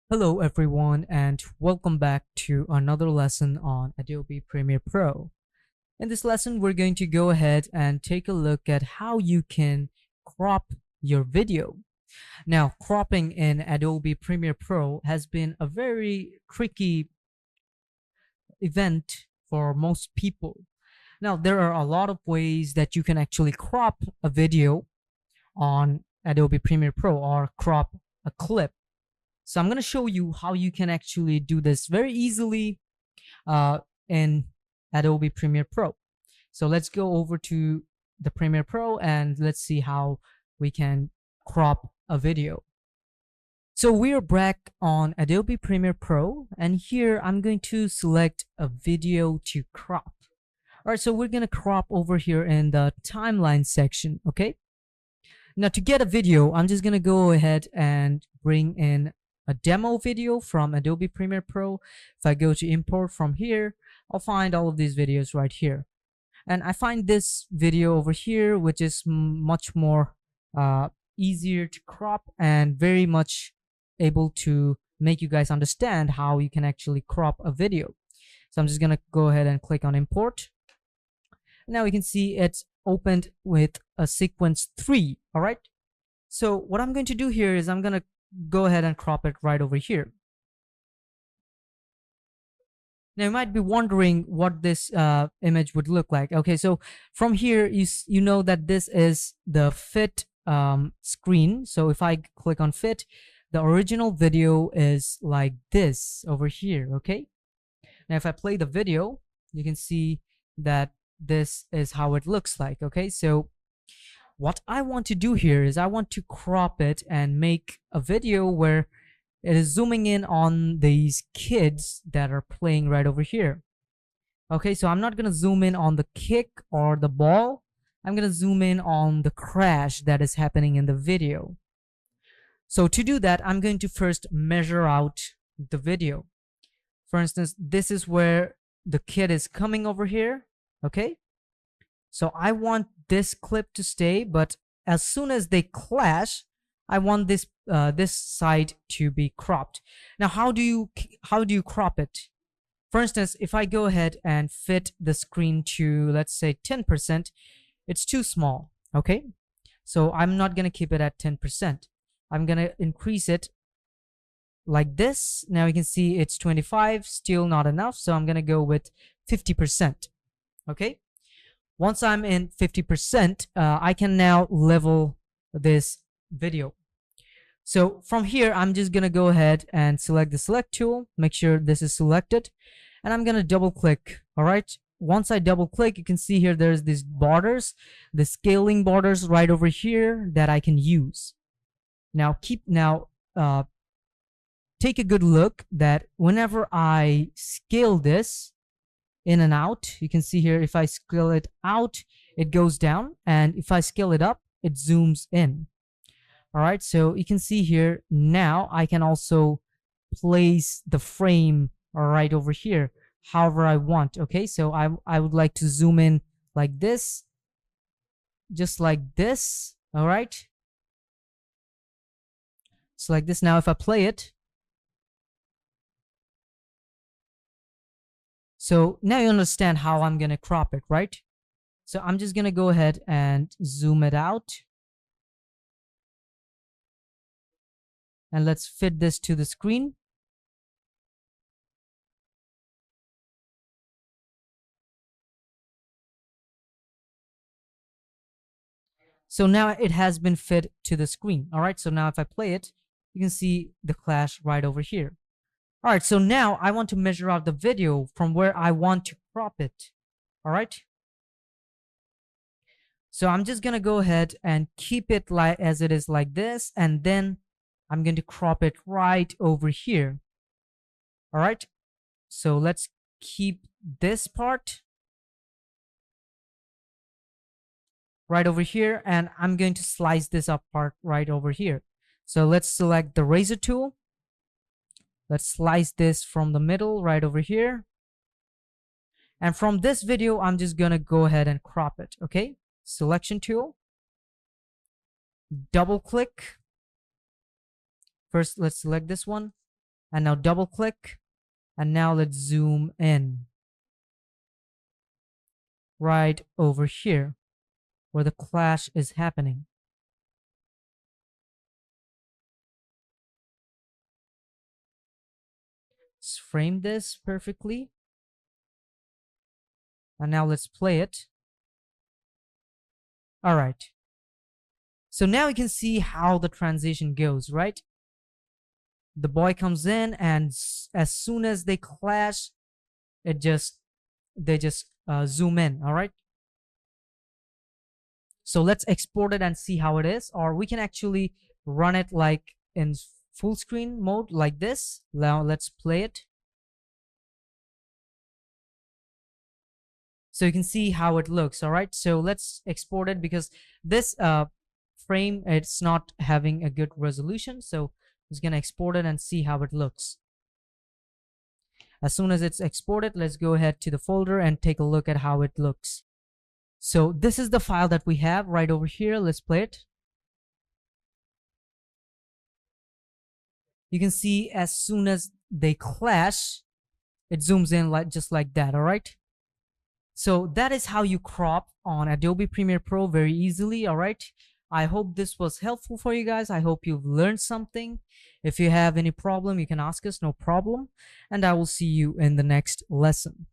Hello everyone and welcome back to another lesson on Adobe Premiere Pro. In this lesson we're going to go ahead and take a look at how you can crop your video. Now cropping in Adobe Premiere Pro has been a very tricky event for most people. Now there are a lot of ways that you can actually crop a video on Adobe Premiere Pro or crop a clip. So I'm going to show you how you can actually do this very easily in Adobe Premiere Pro. So let's go over to the Premiere Pro and let's see how we can crop a video. So we're back on Adobe Premiere Pro, and here I'm going to select a video to crop. All right, so we're going to crop over here in the timeline section, okay? Now to get a video, I'm just going to go ahead and bring in a demo video from Adobe Premiere Pro. If I go to import from here, I'll find all of these videos right here. And I find this video over here, which is much more easier to crop and very much able to make you guys understand how you can actually crop a video. So I'm just going to go ahead and click on import. Now you can see it's opened with a sequence 3. All right. So what I'm going to do here is I'm going to go ahead and crop it right over here. Now you might be wondering what this image would look like. Okay, so from here you know that this is the fit screen. So if I click on fit, the original video is like this over here. Okay, now if I play the video, you can see that this is how it looks like. Okay, so what I want to do here is I want to crop it and make a video where it is zooming in on these kids that are playing right over here. Okay, so I'm not going to zoom in on the kick or the ball. I'm going to zoom in on the crash that is happening in the video. So to do that, I'm going to first measure out the video. For instance, this is where the kid is coming over here. Okay, so I want this clip to stay, but as soon as they clash, I want this this side to be cropped. Now how do you crop it? For instance, if I go ahead and fit the screen to, let's say, 10%, it's too small. Okay, so I'm not gonna keep it at 10%. I'm gonna increase it like this. Now you can see it's 25, still not enough, so I'm gonna go with 50%. Okay, once I'm in 50%, I can now level this video. So from here, I'm just gonna go ahead and select the select tool, make sure this is selected, and I'm gonna double click. All right, once I double click, you can see here there's these borders, the scaling borders right over here that I can use. Now take a good look that whenever I scale this in and out, you can see here if I scale it out, it goes down, and if I scale it up, it zooms in. All right, so you can see here now I can also place the frame right over here however I want. Okay, so I would like to zoom in like this, just like this. All right, so like this. Now if I play it, so now you understand how I'm gonna crop it, right? So I'm just gonna go ahead and zoom it out, and let's fit this to the screen. So now it has been fit to the screen. All right, so now if I play it, you can see the clash right over here. All right, so now I want to measure out the video from where I want to crop it. All right, so I'm just gonna go ahead and keep it like as it is like this, and then I'm going to crop it right over here. All right, so let's keep this part right over here, and I'm going to slice this up part right over here. So let's select the razor tool. Let's slice this from the middle right over here. And from this video, I'm just gonna go ahead and crop it. Okay, selection tool, double click. First, let's select this one. And now double click, and now let's zoom in right over here where the clash is happening. Let's frame this perfectly. And now let's play it. All right. So now you can see how the transition goes, right? The boy comes in, and as soon as they clash, they just zoom in. All right. So let's export it and see how it is, or we can actually run it like in full screen mode like this. Now let's play it. So you can see how it looks. All right, so let's export it because this frame, it's not having a good resolution. So I'm just gonna export it and see how it looks. As soon as it's exported, let's go ahead to the folder and take a look at how it looks. So this is the file that we have right over here. Let's play it. You can see as soon as they clash, it zooms in like just like that. All right. So that is how you crop on Adobe Premiere Pro very easily. All right. I hope this was helpful for you guys. I hope you've learned something. If you have any problem, you can ask us, no problem. And I will see you in the next lesson.